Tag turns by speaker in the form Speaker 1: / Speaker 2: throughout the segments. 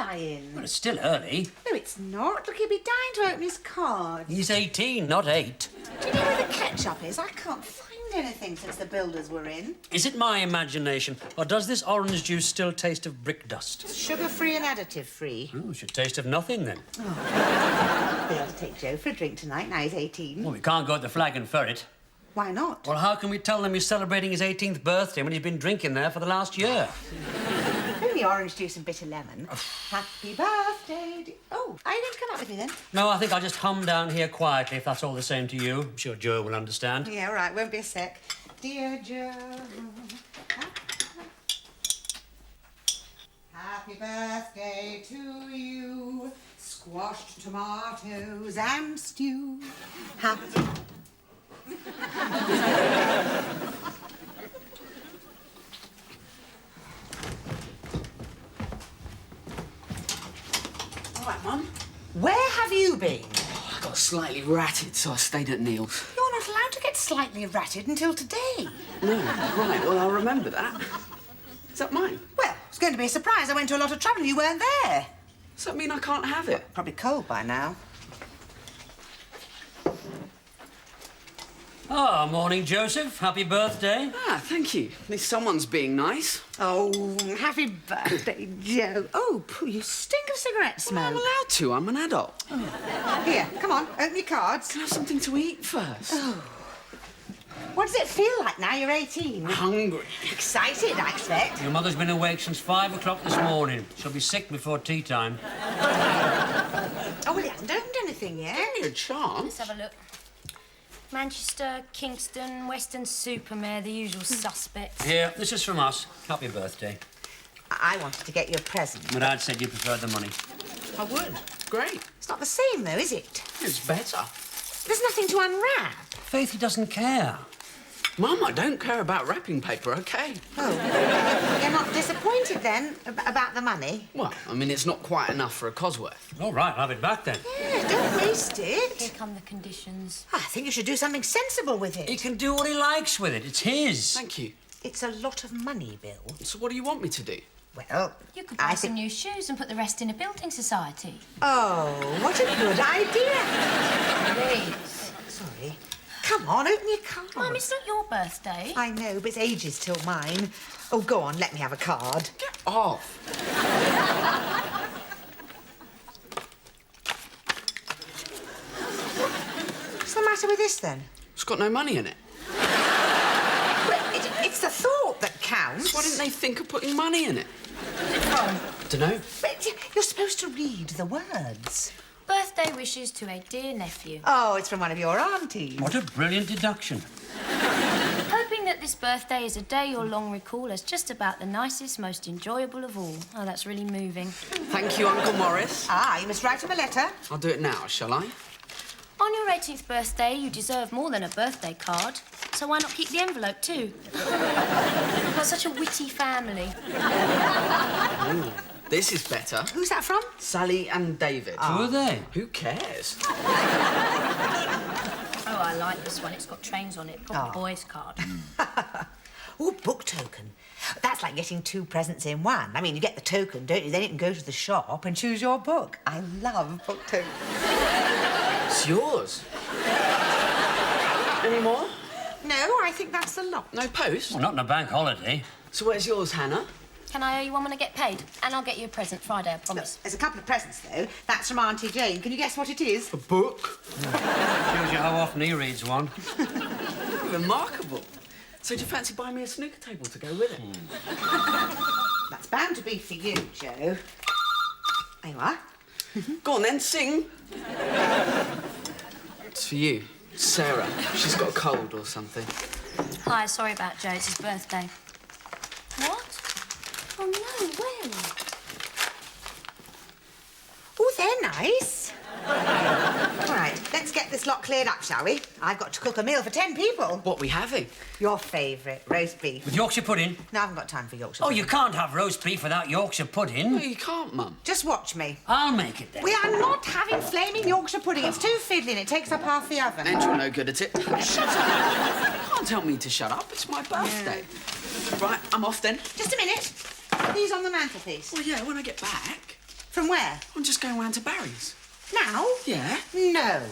Speaker 1: lying.
Speaker 2: Well, it's still early.
Speaker 1: No, it's not. Look, he'll be dying to open his card.
Speaker 2: He's 18, not 8.
Speaker 1: Do you know where the ketchup is? I can't find anything since the builders were in.
Speaker 2: Is it my imagination, or does this orange juice still taste of brick dust?
Speaker 1: Sugar-free and additive-free.
Speaker 2: Oh, it should taste of nothing, then.
Speaker 1: Oh. We'll have to take Joe for a drink tonight. Now he's 18.
Speaker 2: Well, we can't go at the Flag and Ferret.
Speaker 1: Why not?
Speaker 2: Well, how can we tell them he's celebrating his 18th birthday when he's been drinking there for the last year?
Speaker 1: Only orange juice and bitter lemon. Happy birthday. Oh, are you going to come up with me then?
Speaker 2: No, I think I'll just hum down here quietly if that's all the same to you. I'm sure Joe will understand.
Speaker 1: Yeah, all right. Won't be a sec. Dear Joe. Happy birthday to you. Squashed tomatoes and stew. Happy...
Speaker 3: All right, Mum.
Speaker 1: Where have you been?
Speaker 3: I got slightly ratted, so I stayed at Neil's.
Speaker 1: You're not allowed to get slightly ratted until today.
Speaker 3: No, right, well, I'll remember that. Is that mine?
Speaker 1: Well, it's going to be a surprise. I went to a lot of trouble and you weren't there.
Speaker 3: Does that mean I can't have it?
Speaker 1: Probably cold by now.
Speaker 2: Ah, morning, Joseph. Happy birthday.
Speaker 3: Ah, thank you. At least someone's being nice.
Speaker 1: Oh, happy birthday, Joe. Oh, pooh, you stink of cigarette smoke.
Speaker 3: Well, I'm allowed to. I'm an adult.
Speaker 1: Oh. Here, come on, open your cards.
Speaker 3: Can I have something to eat first?
Speaker 1: Oh. What does it feel like now you're 18?
Speaker 3: Hungry.
Speaker 1: Excited, I expect.
Speaker 2: Your mother's been awake since 5 o'clock this morning. She'll be sick before tea time.
Speaker 1: Oh, well, he hasn't opened anything yet.
Speaker 3: Give me a chance.
Speaker 4: Let's have a look. Manchester, Kingston, Western-super-Mare, the usual suspects.
Speaker 2: Here, this is from us. Happy birthday.
Speaker 1: I wanted to get you a present.
Speaker 2: My dad said you preferred the money.
Speaker 3: I would. Great.
Speaker 1: It's not the same, though, is it?
Speaker 3: It's better.
Speaker 1: There's nothing to unwrap.
Speaker 2: Faith, he doesn't care.
Speaker 3: Mum, I don't care about wrapping paper, OK?
Speaker 1: Oh, you're not disappointed, then, about the money?
Speaker 3: Well, I mean, it's not quite enough for a Cosworth.
Speaker 2: All right, I'll have it back then.
Speaker 1: Yeah, don't waste
Speaker 4: Here
Speaker 1: it.
Speaker 4: come the conditions.
Speaker 1: I think you should do something sensible with it.
Speaker 2: He can do what he likes with it. It's his.
Speaker 3: Thank you.
Speaker 1: It's a lot of money, Bill.
Speaker 3: So what do you want me to do?
Speaker 1: Well,
Speaker 4: You could buy some new shoes and put the rest in a building society.
Speaker 1: Oh, what a good idea.
Speaker 4: Please.
Speaker 1: Sorry. Come on, open your card.
Speaker 4: Mum, it's not your birthday.
Speaker 1: I know, but it's ages till mine. Oh, go on, let me have a card.
Speaker 3: Get off.
Speaker 1: What's the matter with this, then?
Speaker 3: It's got no money in it.
Speaker 1: It's the thought that counts.
Speaker 3: Why didn't they think of putting money in it?
Speaker 1: Oh,
Speaker 3: Dunno.
Speaker 1: but you're supposed to read the words.
Speaker 4: Birthday wishes to a dear nephew.
Speaker 1: Oh, it's from one of your aunties.
Speaker 2: What a brilliant deduction.
Speaker 4: Hoping that this birthday is a day you'll long recall as just about the nicest, most enjoyable of all. Oh, that's really moving.
Speaker 3: Thank you, Uncle Morris.
Speaker 1: Ah, you must write him a letter.
Speaker 3: I'll do it now, shall I?
Speaker 4: On your 18th birthday, you deserve more than a birthday card. So why not keep the envelope too? You've got such a witty family.
Speaker 3: Ooh, this is better.
Speaker 1: Who's that from?
Speaker 3: Sally and David.
Speaker 2: Who are they?
Speaker 3: Who cares?
Speaker 4: Oh, I like this one. It's got trains on it. Proper boy's card.
Speaker 1: Oh, book token. That's like getting 2 presents in one. I mean, you get the token, don't you? Then you can go to the shop and choose your book. I love book tokens.
Speaker 3: It's yours. Any more?
Speaker 1: No, I think that's a lot.
Speaker 3: No post?
Speaker 2: Well, not on a bank holiday.
Speaker 3: So where's yours, Hannah?
Speaker 4: Can I owe you one when I get paid? And I'll get you a present Friday, I promise.
Speaker 1: There's a couple of presents, though. That's from Auntie Jane. Can you guess what it is?
Speaker 3: A book?
Speaker 2: Shows you how often he reads one.
Speaker 3: Remarkable. So do you fancy buying me a snooker table to go with it?
Speaker 1: That's bound to be for you, Joe. There you are.
Speaker 3: Go on then, sing. It's for you. Sarah. She's got a cold or something.
Speaker 4: Hi, sorry about Joe. It's his birthday. What? Oh, no, when?
Speaker 1: Oh, they're nice. All right, let's get this lot cleared up, shall we? I've got to cook a meal for 10 people.
Speaker 3: What we having?
Speaker 1: Your favourite, roast beef.
Speaker 2: With Yorkshire pudding?
Speaker 1: No, I haven't got time for Yorkshire
Speaker 2: Oh,
Speaker 1: pudding.
Speaker 2: you can't have roast beef without Yorkshire
Speaker 3: No,
Speaker 2: pudding.
Speaker 3: you can't, Mum.
Speaker 1: Just watch me.
Speaker 2: I'll make it then.
Speaker 1: We are not having flaming Yorkshire pudding. It's too fiddling. It takes up half the oven.
Speaker 3: And you're no good at it. Shut up. You can't tell me to shut up. It's my birthday. Right, I'm off then.
Speaker 1: Just a minute. Put these on the mantelpiece.
Speaker 3: Well, yeah, when I get back.
Speaker 1: From where?
Speaker 3: I'm just going round to Barry's.
Speaker 1: Now?
Speaker 3: Yeah?
Speaker 1: No.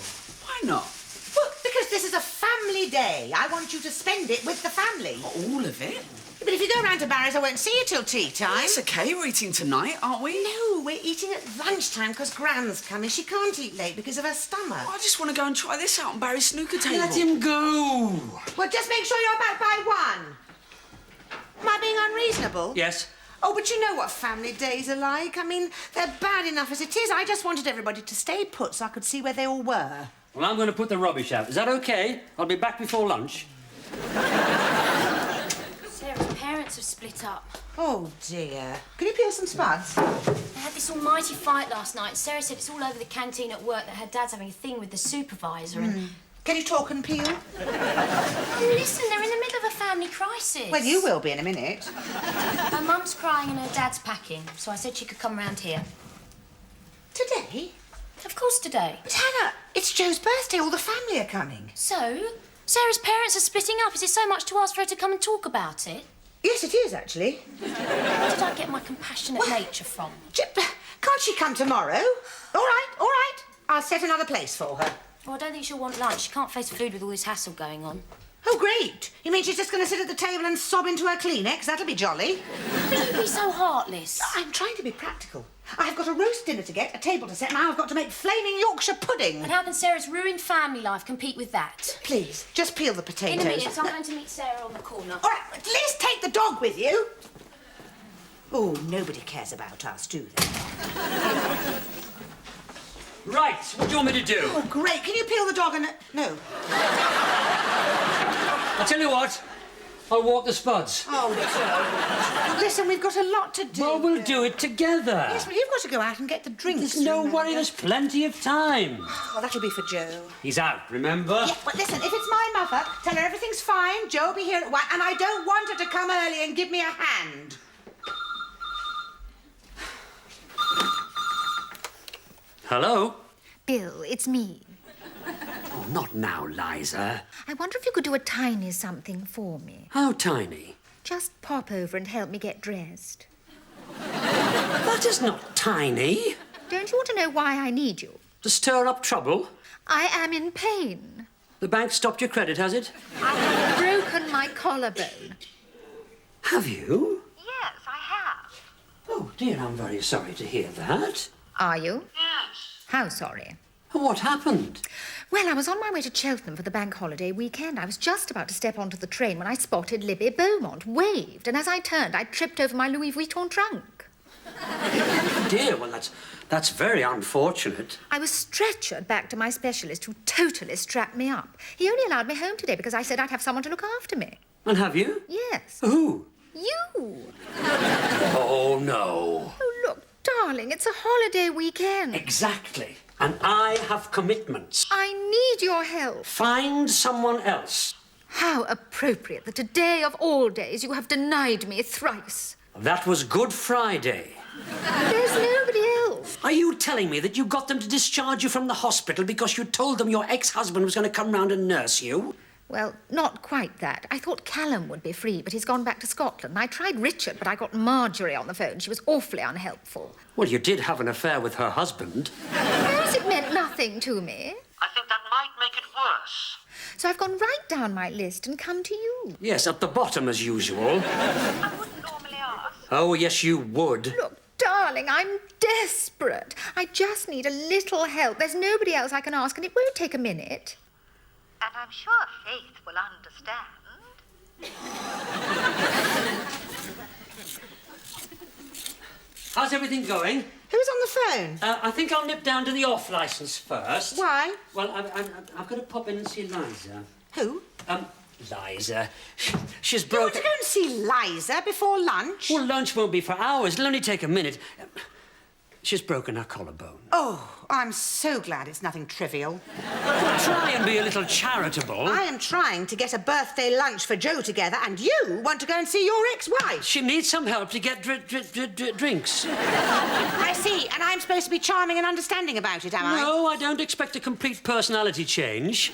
Speaker 3: Why not?
Speaker 1: Well, because this is a family day. I want you to spend it with the family.
Speaker 3: All of it?
Speaker 1: But if you go round to Barry's, I won't see you till tea time.
Speaker 3: It's okay, we're eating tonight, aren't we?
Speaker 1: No, we're eating at lunchtime because Gran's coming. She can't eat late because of her stomach.
Speaker 3: I just want to go and try this out on Barry's snooker table.
Speaker 2: Let him go.
Speaker 1: Well, just make sure you're back by 1. Am I being unreasonable?
Speaker 2: Yes.
Speaker 1: Oh, but you know what family days are like. I mean, they're bad enough as it is. I just wanted everybody to stay put so I could see where they all were.
Speaker 2: Well, I'm going to put the rubbish out. Is that okay? I'll be back before lunch.
Speaker 4: Sarah's parents have split up.
Speaker 1: Oh, dear. Can you peel some spuds?
Speaker 4: They had this almighty fight last night. Sarah said it's all over the canteen at work that her dad's having a thing with the supervisor and...
Speaker 1: Can you talk and peel?
Speaker 4: Listen, they're in the middle of a family crisis.
Speaker 1: Well, you will be in a minute.
Speaker 4: Her mum's crying and her dad's packing, so I said she could come round here.
Speaker 1: Today?
Speaker 4: Of course today.
Speaker 1: But Hannah, it's Joe's birthday. All the family are coming.
Speaker 4: So, Sarah's parents are splitting up. Is it so much to ask for her to come and talk about it?
Speaker 1: Yes, it is, actually.
Speaker 4: Where did I get my compassionate nature from?
Speaker 1: Can't she come tomorrow? All right. I'll set another place for her.
Speaker 4: Well, I don't think she'll want lunch. She can't face food with all this hassle going on.
Speaker 1: Oh, great. You mean she's just going to sit at the table and sob into her Kleenex? That'll be jolly.
Speaker 4: Will you be so heartless?
Speaker 1: I'm trying to be practical. I've got a roast dinner to get, a table to set, and I've got to make flaming Yorkshire pudding.
Speaker 4: And how can Sarah's ruined family life compete with that?
Speaker 1: Please, just peel the potatoes.
Speaker 4: In a minute, I'm going to meet Sarah on the corner.
Speaker 1: All right, at least take the dog with you. Oh, nobody cares about us, do they?
Speaker 2: Right, what do you want me to do?
Speaker 1: Oh, great. Can you peel the dog and... No.
Speaker 2: I'll tell you what. I'll walk the spuds.
Speaker 1: Oh, Joe. Listen, we've got a lot to do.
Speaker 2: Well, we'll do it together.
Speaker 1: Yes, but you've got to go out and get the drinks.
Speaker 2: There's no
Speaker 1: remember?
Speaker 2: worry, there's plenty of time.
Speaker 1: Well, that'll be for Joe.
Speaker 2: He's out, remember?
Speaker 1: Yeah, but listen, if it's my mother, tell her everything's fine, Joe will be here at 1, and I don't want her to come early and give me a hand.
Speaker 2: Hello?
Speaker 5: Bill, it's me.
Speaker 2: Oh, not now, Liza.
Speaker 5: I wonder if you could do a tiny something for me.
Speaker 2: How tiny?
Speaker 5: Just pop over and help me get dressed.
Speaker 2: That is not tiny.
Speaker 5: Don't you want to know why I need you?
Speaker 2: To stir up trouble?
Speaker 5: I am in pain.
Speaker 2: The bank stopped your credit, has it?
Speaker 5: I have broken my collarbone.
Speaker 2: Have you?
Speaker 5: Yes, I have.
Speaker 2: Oh, dear, I'm very sorry to hear that.
Speaker 5: Are you? Yes. How sorry?
Speaker 2: What happened?
Speaker 5: Well, I was on my way to Cheltenham for the bank holiday weekend. I was just about to step onto the train when I spotted Libby Beaumont, waved, and as I turned, I tripped over my Louis Vuitton trunk.
Speaker 2: Dear, well, that's very unfortunate.
Speaker 5: I was stretchered back to my specialist, who totally strapped me up. He only allowed me home today because I said I'd have someone to look after me.
Speaker 2: And have you?
Speaker 5: Yes.
Speaker 2: Who?
Speaker 5: You.
Speaker 2: Oh, no.
Speaker 5: Oh, look, darling, it's a holiday weekend.
Speaker 2: Exactly. And I have commitments.
Speaker 5: I need your help.
Speaker 2: Find someone else.
Speaker 5: How appropriate that today of all days you have denied me thrice.
Speaker 2: That was Good Friday.
Speaker 5: There's nobody else.
Speaker 2: Are you telling me that you got them to discharge you from the hospital because you told them your ex-husband was going to come round and nurse you?
Speaker 5: Well, not quite that. I thought Callum would be free, but he's gone back to Scotland. I tried Richard, but I got Marjorie on the phone. She was awfully unhelpful.
Speaker 2: Well, you did have an affair with her husband.
Speaker 5: Suppose it meant nothing to me.
Speaker 2: I think that might make it worse.
Speaker 5: So I've gone right down my list and come to you.
Speaker 2: Yes, at the bottom as usual.
Speaker 5: I wouldn't normally ask.
Speaker 2: Oh, yes, you would.
Speaker 5: Look, darling, I'm desperate. I just need a little help. There's nobody else I can ask, and it won't take a minute.
Speaker 6: And I'm sure Faith will understand.
Speaker 2: How's everything going?
Speaker 1: Who's on the phone?
Speaker 2: I think I'll nip down to the off-licence first.
Speaker 1: Why?
Speaker 2: Well, I've got to pop in and see Liza.
Speaker 1: Who?
Speaker 2: Liza. She's
Speaker 1: You want
Speaker 2: broken...
Speaker 1: to go and see Liza before lunch?
Speaker 2: Well, lunch won't be for hours. It'll only take a minute. She's broken her collarbone.
Speaker 1: Oh, I'm so glad it's nothing trivial.
Speaker 2: Try and be a little charitable.
Speaker 1: I am trying to get a birthday lunch for Joe together, and you want to go and see your ex-wife.
Speaker 2: She needs some help to get drinks.
Speaker 1: I see, and I'm supposed to be charming and understanding about it, am I?
Speaker 2: No, I don't expect a complete personality change.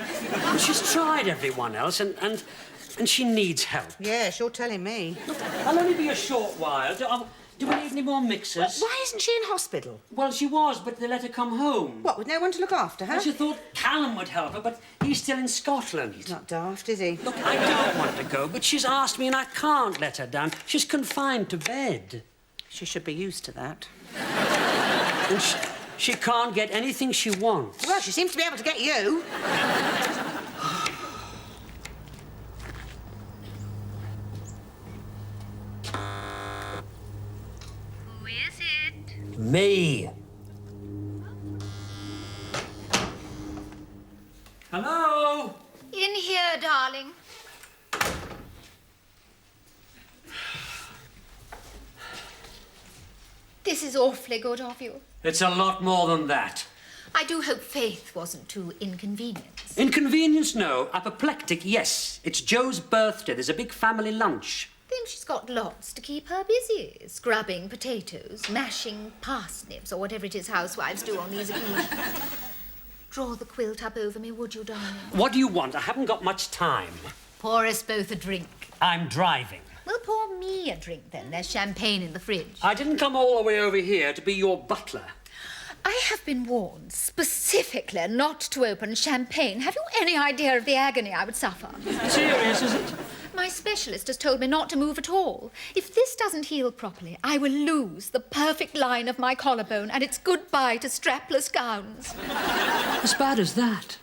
Speaker 2: She's tried everyone else, and she needs help.
Speaker 1: Yes, you're telling me.
Speaker 2: I'll only be a short while. Do we need any more mixers?
Speaker 1: Why isn't she in hospital?
Speaker 2: Well, she was, but they let her come home.
Speaker 1: What, with no one to look after her?
Speaker 2: Well, she thought Callum would help her, but he's still in Scotland.
Speaker 1: He's not daft, is he?
Speaker 2: Look, I don't want to go, but she's asked me and I can't let her down. She's confined to bed.
Speaker 1: She should be used to that.
Speaker 2: And she can't get anything she wants.
Speaker 1: Well, she seems to be able to get you.
Speaker 6: Who is it?
Speaker 2: Me. Hello?
Speaker 5: In here, darling. This is awfully good of you.
Speaker 2: It's a lot more than that.
Speaker 5: I do hope Faith wasn't too inconvenient.
Speaker 2: Inconvenience, no. Apoplectic, yes. It's Joe's birthday. There's a big family lunch.
Speaker 5: Then she's got lots to keep her busy. Scrubbing potatoes, mashing parsnips, or whatever it is housewives do on these occasions. Draw the quilt up over me, would you, darling?
Speaker 2: What do you want? I haven't got much time.
Speaker 5: Pour us both a drink.
Speaker 2: I'm driving.
Speaker 5: Well, pour me a drink, then. There's champagne in the fridge.
Speaker 2: I didn't come all the way over here to be your butler.
Speaker 5: I have been warned specifically not to open champagne. Have you any idea of the agony I would suffer?
Speaker 2: Serious, is it?
Speaker 5: My specialist has told me not to move at all. If this doesn't heal properly, I will lose the perfect line of my collarbone, and it's goodbye to strapless gowns.
Speaker 2: As bad as that?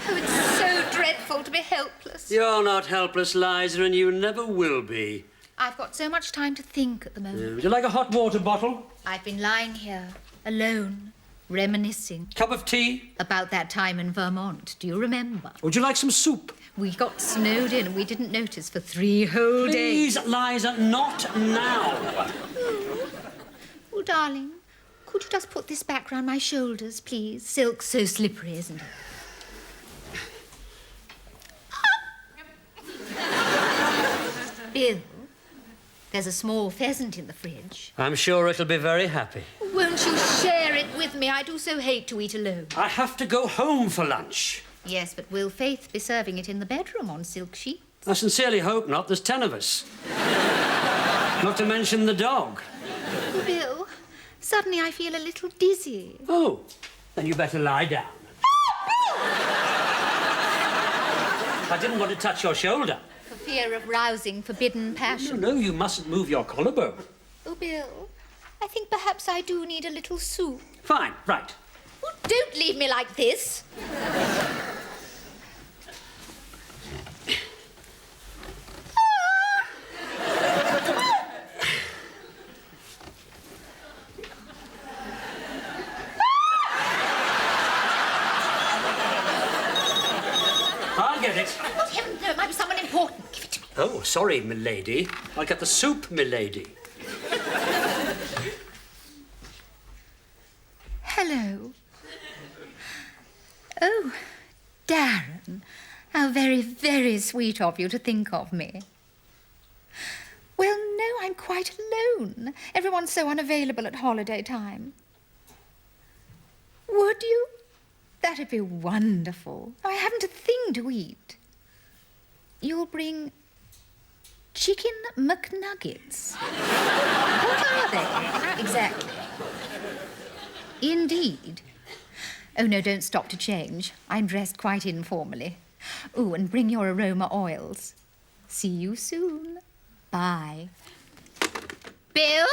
Speaker 5: Oh, it's so dreadful to be helpless.
Speaker 2: You're not helpless, Liza, and you never will be.
Speaker 5: I've got so much time to think at the moment.
Speaker 2: Would you like a hot water bottle?
Speaker 5: I've been lying here, alone, reminiscing
Speaker 2: Cup of tea?
Speaker 5: about that time in Vermont. Do you remember?
Speaker 2: Would you like some soup?
Speaker 5: We got snowed in and we didn't notice for 3 whole days.
Speaker 2: Please, Liza, not now.
Speaker 5: Oh, darling, could you just put this back round my shoulders, please? Silk's so slippery, isn't it? Bill, there's a small pheasant in the fridge.
Speaker 2: I'm sure it'll be very happy.
Speaker 5: Won't you share it with me? I do so hate to eat alone.
Speaker 2: I have to go home for lunch.
Speaker 5: Yes, but will Faith be serving it in the bedroom on silk sheets?
Speaker 2: I sincerely hope not. There's 10 of us. Not to mention the dog.
Speaker 5: Oh, Bill, suddenly I feel a little dizzy.
Speaker 2: Oh, then you better lie down. I didn't want to touch your shoulder.
Speaker 5: For fear of rousing forbidden passion.
Speaker 2: No, you mustn't move your collarbone.
Speaker 5: Oh, Bill, I think perhaps I do need a little soup.
Speaker 2: Fine, right.
Speaker 5: Oh, don't leave me like this.
Speaker 2: I'll get it.
Speaker 5: Good heavens, no, it might be someone important. Give it to me.
Speaker 2: Oh, sorry, milady. I'll get the soup, milady.
Speaker 5: Hello. Oh, Darren. How very, very sweet of you to think of me. Well, no, I'm quite alone. Everyone's so unavailable at holiday time. Would you? That'd be wonderful. I haven't a thing to eat. You'll bring chicken McNuggets. What are they? Exactly. Indeed. Oh, no, don't stop to change. I'm dressed quite informally. Oh, and bring your aroma oils. See you soon. Bye. Bill?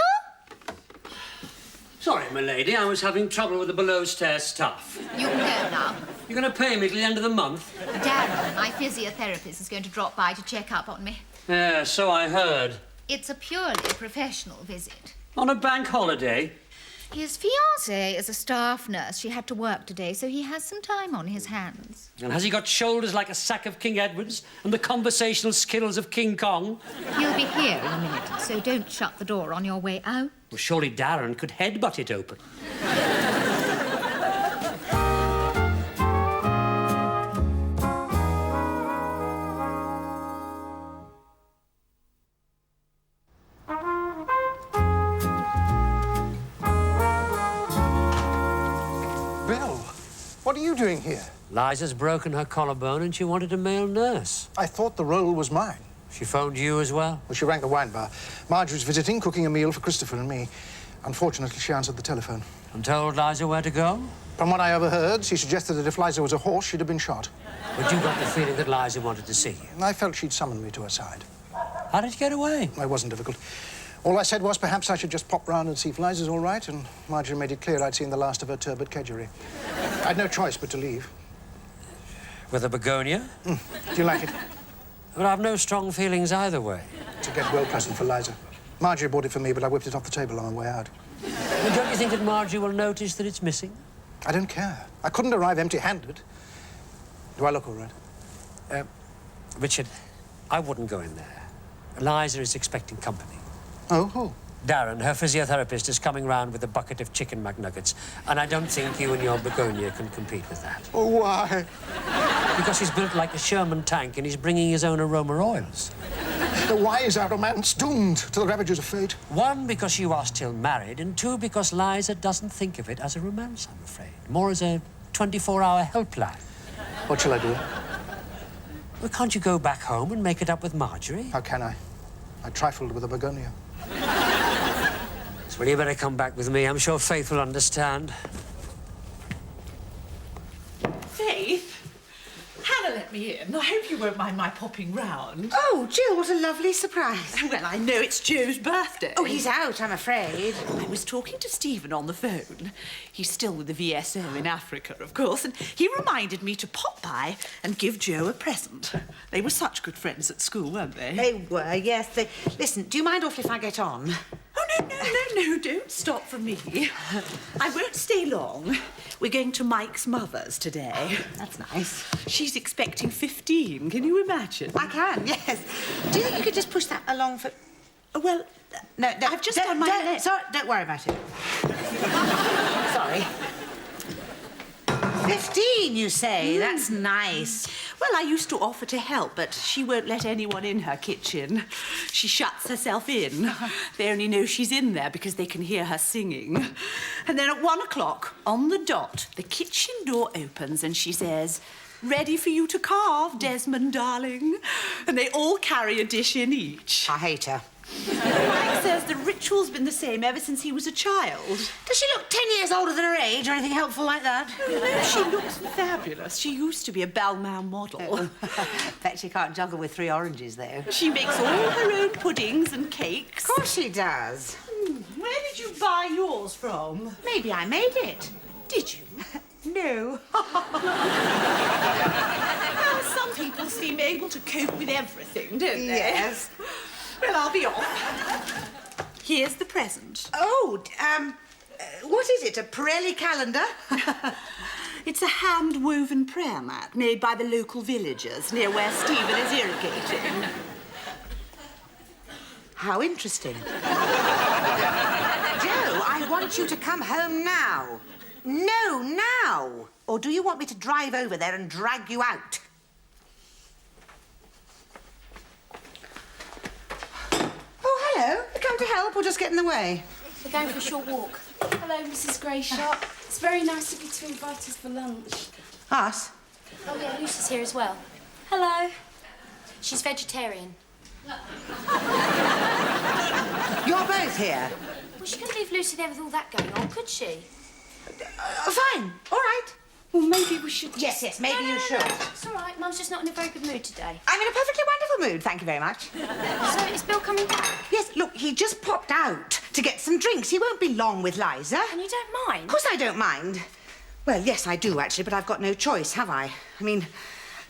Speaker 2: Sorry, milady. I was having trouble with the below-stairs staff.
Speaker 5: You can go now.
Speaker 2: You're going to pay me till the end of the month?
Speaker 5: Darren, my physiotherapist, is going to drop by to check up on me.
Speaker 2: Yeah, so I heard.
Speaker 5: It's a purely professional visit.
Speaker 2: On a bank holiday?
Speaker 5: His fiancée is a staff nurse. She had to work today, so he has some time on his hands.
Speaker 2: And has he got shoulders like a sack of King Edward's and the conversational skills of King Kong?
Speaker 5: He'll be here in a minute, so don't shut the door on your way out.
Speaker 2: Well, surely Darren could headbutt it open.
Speaker 7: What are you doing here?
Speaker 2: Liza's broken her collarbone and she wanted a male nurse.
Speaker 7: I thought the role was mine.
Speaker 2: She phoned you as well?
Speaker 7: Well, she rang the wine bar. Marge was visiting, cooking a meal for Christopher and me. Unfortunately, she answered the telephone.
Speaker 2: And told Liza where to go?
Speaker 7: From what I overheard, she suggested that if Liza was a horse, she'd have been shot.
Speaker 2: But you got the feeling that Liza wanted to see you.
Speaker 7: I felt she'd summoned me to her side.
Speaker 2: How did you get away?
Speaker 7: It wasn't difficult. All I said was perhaps I should just pop round and see if Liza's all right, and Marjorie made it clear I'd seen the last of her turbid kedgeree. I'd no choice but to leave.
Speaker 2: With a begonia?
Speaker 7: Do you like it?
Speaker 2: Well, I've no strong feelings either way.
Speaker 7: It's a get-well present for Liza. Marjorie bought it for me, but I whipped it off the table on my way out.
Speaker 2: And don't you think that Marjorie will notice that it's missing?
Speaker 7: I don't care. I couldn't arrive empty-handed. Do I look all right?
Speaker 2: Richard, I wouldn't go in there. Liza is expecting company.
Speaker 7: Oh, who?
Speaker 2: Darren, her physiotherapist, is coming round with a bucket of chicken McNuggets, and I don't think you and your begonia can compete with that.
Speaker 7: Oh, why?
Speaker 2: Because he's built like a Sherman tank and he's bringing his own aroma oils.
Speaker 7: The why is our romance doomed to the ravages of fate?
Speaker 2: One, because you are still married, and two, because Liza doesn't think of it as a romance, I'm afraid. More as a 24-hour helpline.
Speaker 7: What shall I do?
Speaker 2: Well, can't you go back home and make it up with Marjorie?
Speaker 7: How can I? I trifled with a begonia.
Speaker 2: Well, you better come back with me. I'm sure Faith will understand.
Speaker 3: Faith? Hannah let me in. I hope you won't mind my popping round.
Speaker 1: Oh, Jill, what a lovely surprise.
Speaker 3: Well, I know it's Joe's birthday.
Speaker 1: Oh, he's out, I'm afraid.
Speaker 3: I was talking to Stephen on the phone. He's still with the VSO in Africa, of course, and he reminded me to pop by and give Joe a present. They were such good friends at school, weren't they?
Speaker 1: They were, yes. Listen, do you mind awfully if I get on?
Speaker 3: Oh, no, don't stop for me. I won't stay long. We're going to Mike's mother's today.
Speaker 1: That's nice.
Speaker 3: She's expecting 15, can you imagine?
Speaker 1: I can, yes. Do you think you could just push that along for...
Speaker 3: Well,
Speaker 1: No,
Speaker 3: I've just done my leg.
Speaker 1: Sorry, don't worry about it. Sorry. 15, you say? That's nice.
Speaker 3: Well, I used to offer to help, but she won't let anyone in her kitchen. She shuts herself in. They only know she's in there because they can hear her singing. And then at 1 o'clock, on the dot, the kitchen door opens and she says, "Ready for you to carve, Desmond, darling." And they all carry a dish in each.
Speaker 1: I hate her.
Speaker 3: Mike says the ritual's been the same ever since he was a child.
Speaker 1: Does she look 10 years older than her age or anything helpful like that?
Speaker 3: No, she looks fabulous. She used to be a Balmain model.
Speaker 1: Bet she can't juggle with 3 oranges, though.
Speaker 3: She makes all her own puddings and cakes.
Speaker 1: Of course she does.
Speaker 3: Where did you buy yours from?
Speaker 1: Maybe I made it.
Speaker 3: Did you?
Speaker 1: No.
Speaker 3: Well, some people seem able to cope with everything, don't they?
Speaker 1: Yes.
Speaker 3: Well, I'll be off. Here's the present.
Speaker 1: Oh, what is it, a Pirelli calendar?
Speaker 3: It's a hand-woven prayer mat made by the local villagers near where Stephen is irrigating.
Speaker 1: How interesting. Joe, I want you to come home now. No, now. Or do you want me to drive over there and drag you out? Oh, hello. You come to help or just get in the way?
Speaker 4: We're going for a short walk. Hello, Mrs. Greyshot. It's very nice of you to invite us for lunch.
Speaker 1: Us?
Speaker 4: Oh, yeah, Lucy's here as well. Hello. She's vegetarian.
Speaker 1: You're both here?
Speaker 4: Well, she couldn't leave Lucy there with all that going on, could she?
Speaker 1: Fine. All right.
Speaker 3: Well, maybe we should...
Speaker 1: Yes, maybe you should.
Speaker 4: It's all right. Mum's just not in a very good mood today.
Speaker 1: I'm in a perfectly wonderful mood, thank you very much.
Speaker 4: So, is Bill coming back?
Speaker 1: Yes, look, he just popped out to get some drinks. He won't be long with Liza.
Speaker 4: And you don't mind?
Speaker 1: Of course I don't mind. Well, yes, I do, actually, but I've got no choice, have I? I mean,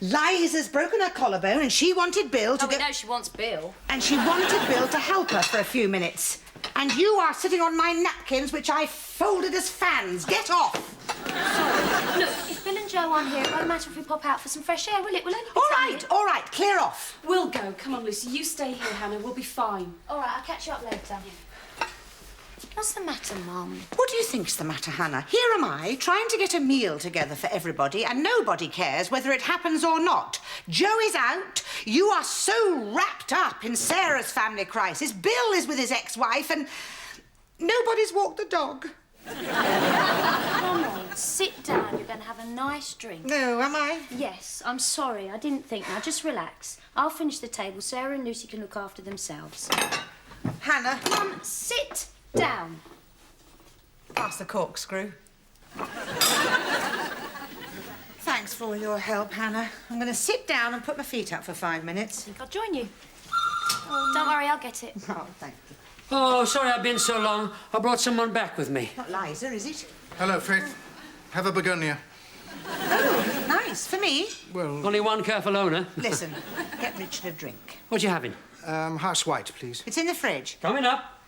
Speaker 1: Liza's broken her collarbone and she wanted Bill to
Speaker 4: Oh, we know she wants Bill.
Speaker 1: And she wanted Bill to help her for a few minutes. And you are sitting on my napkins, which I folded as fans. Get off!
Speaker 4: Look, if Bill and Joe aren't here, it won't matter if we pop out for some fresh air, will it? We'll only be
Speaker 1: All right, clear off.
Speaker 8: We'll go. Come on, Lucy. You stay here, Hannah. We'll be fine.
Speaker 4: All right, I'll catch you up later. What's the matter, Mum?
Speaker 1: What do you think's the matter, Hannah? Here am I, trying to get a meal together for everybody, and nobody cares whether it happens or not. Joe is out. You are so wrapped up in Sarah's family crisis. Bill is with his ex-wife, and nobody's walked the dog.
Speaker 8: Come on.
Speaker 4: Sit down. You're going to have a nice drink.
Speaker 1: No, am I?
Speaker 4: Yes, I'm sorry. I didn't think. Now, just relax. I'll finish the table. Sarah and Lucy can look after themselves.
Speaker 1: Hannah.
Speaker 4: Mum, sit down.
Speaker 1: Pass the corkscrew. Thanks for all your help, Hannah. I'm going to sit down and put my feet up for 5 minutes.
Speaker 4: I think I'll join you. Don't worry, I'll get it.
Speaker 1: Oh, thank you.
Speaker 2: Oh, sorry I've been so long. I brought someone back with me.
Speaker 1: Not Liza, is it?
Speaker 7: Hello, Faith. Have a begonia.
Speaker 1: Oh, nice. For me?
Speaker 7: Well,
Speaker 2: Only one careful owner.
Speaker 1: Listen, get Richard a drink.
Speaker 2: What you having?
Speaker 7: house white, please.
Speaker 1: It's in the fridge.
Speaker 2: Coming up.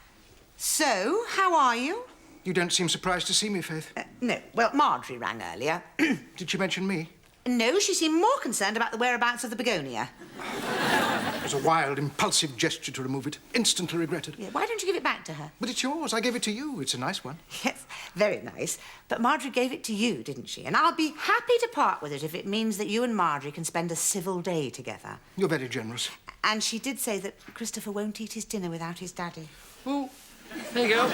Speaker 1: So, how are you?
Speaker 7: You don't seem surprised to see me, Faith.
Speaker 1: No. Well, Marjorie rang earlier.
Speaker 7: Did she mention me?
Speaker 1: No, she seemed more concerned about the whereabouts of the begonia.
Speaker 7: It was a wild, impulsive gesture to remove it. Instantly regretted.
Speaker 1: Yeah, why don't you give it back to her?
Speaker 7: But it's yours. I gave it to you. It's a nice one.
Speaker 1: Yes, very nice. But Marjorie gave it to you, didn't she? And I'll be happy to part with it if it means that you and Marjorie can spend a civil day together.
Speaker 7: You're very generous.
Speaker 1: And she did say that Christopher won't eat his dinner without his daddy.
Speaker 2: Oh, there you go.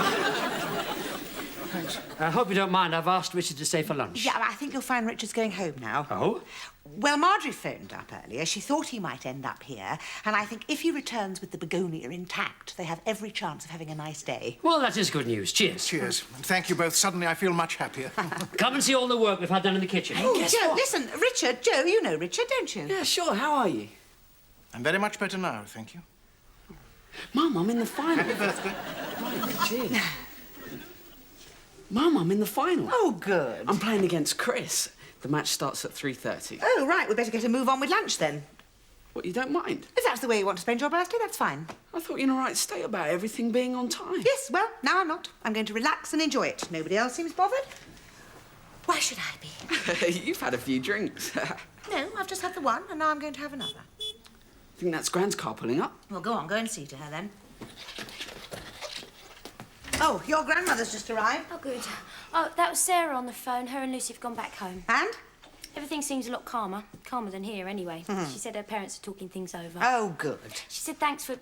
Speaker 7: Thanks.
Speaker 2: I hope you don't mind. I've asked Richard to stay for lunch.
Speaker 1: Yeah, I think you'll find Richard's going home now.
Speaker 2: Oh?
Speaker 1: Well, Marjorie phoned up earlier. She thought he might end up here. And I think if he returns with the begonia intact, they have every chance of having a nice day.
Speaker 2: Well, that is good news. Cheers.
Speaker 7: Cheers. And thank you both. Suddenly I feel much happier.
Speaker 2: Come and see all the work we've had done in the kitchen.
Speaker 1: Oh, Joe, listen, Richard, Joe, you know Richard, don't you?
Speaker 9: Yeah, sure. How are you?
Speaker 7: I'm very much better now, thank you.
Speaker 9: Mum, I'm in the final.
Speaker 7: Happy birthday.
Speaker 9: Right, cheers. Mum, I'm in the final.
Speaker 1: Oh, good.
Speaker 9: I'm playing against Chris. The match starts at 3:30.
Speaker 1: Oh, right, we'd better get a move on with lunch then.
Speaker 9: What, you don't mind?
Speaker 1: If that's the way you want to spend your birthday, that's fine.
Speaker 9: I thought you were in a right state about everything being on time.
Speaker 1: Yes, well, now I'm not. I'm going to relax and enjoy it. Nobody else seems bothered. Why should I be?
Speaker 9: You've had a few drinks.
Speaker 1: No, I've just had the one, and now I'm going to have another.
Speaker 9: Think that's Gran's car pulling up?
Speaker 1: Well, go on, go and see to her then. Oh, your grandmother's just arrived.
Speaker 4: Oh, good. Oh, that was Sarah on the phone. Her and Lucy have gone back home.
Speaker 1: And?
Speaker 4: Everything seems a lot calmer. Calmer than here, anyway. She said her parents are talking things over.
Speaker 1: Oh, good.
Speaker 4: She said thanks for...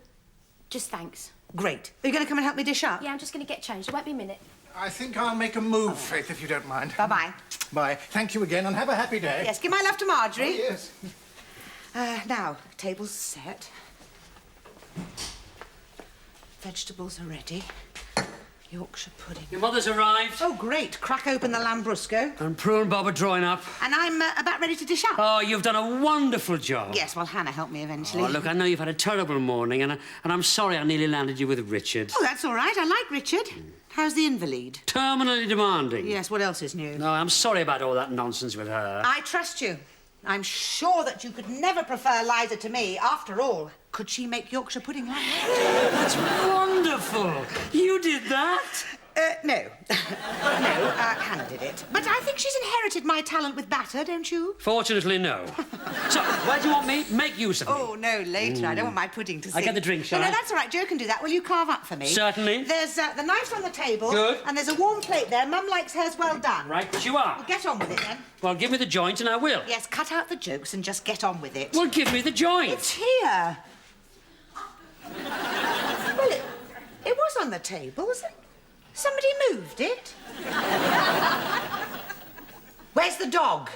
Speaker 4: just thanks.
Speaker 1: Great. Are you going to come and help me dish up?
Speaker 4: Yeah, I'm just going to get changed. It won't be a minute.
Speaker 7: I think I'll make a move, Faith, if you don't mind.
Speaker 1: Bye-bye.
Speaker 7: Bye. Thank you again, and have a happy day.
Speaker 1: Yes, give my love to Marjorie.
Speaker 7: Oh, yes.
Speaker 1: Now, table's set. Vegetables are ready. Yorkshire pudding.
Speaker 2: Your mother's arrived.
Speaker 1: Oh, great. Crack open the lambrusco.
Speaker 2: And Prue and Bob are drawing up.
Speaker 1: And I'm about ready to dish up.
Speaker 2: Oh, you've done a wonderful job.
Speaker 1: Yes, well, Hannah helped me eventually.
Speaker 2: Oh, look, I know you've had a terrible morning, and I'm sorry I nearly landed you with Richard.
Speaker 1: Oh, that's all right. I like Richard. How's the invalid?
Speaker 2: Terminally demanding.
Speaker 1: Yes, what else is new?
Speaker 2: No, I'm sorry about all that nonsense with her.
Speaker 1: I trust you. I'm sure that you could never prefer Liza to me. After all, could she make Yorkshire pudding like that?
Speaker 2: That's wonderful. You did that?
Speaker 1: No. Hannah did it. But I think she's inherited my talent with batter, don't you?
Speaker 2: Fortunately, no. So, where do you want me? Make use of me.
Speaker 1: Oh, no, later. I don't want my pudding to sink.
Speaker 2: I get the drink, shall
Speaker 1: No,
Speaker 2: I?
Speaker 1: that's all right. Joe can do that. Will you carve up for me?
Speaker 2: Certainly.
Speaker 1: There's the knife's on the table.
Speaker 2: Good.
Speaker 1: And there's a warm plate there. Mum likes hers well done.
Speaker 2: Right, but you are.
Speaker 1: Well, get on with it, then.
Speaker 2: Well, give me the joint and I will.
Speaker 1: Yes, cut out the jokes and just get on with it.
Speaker 2: Well, give me the joint.
Speaker 1: It's here. Well, it was on the table, wasn't it? Somebody moved it. Where's the dog?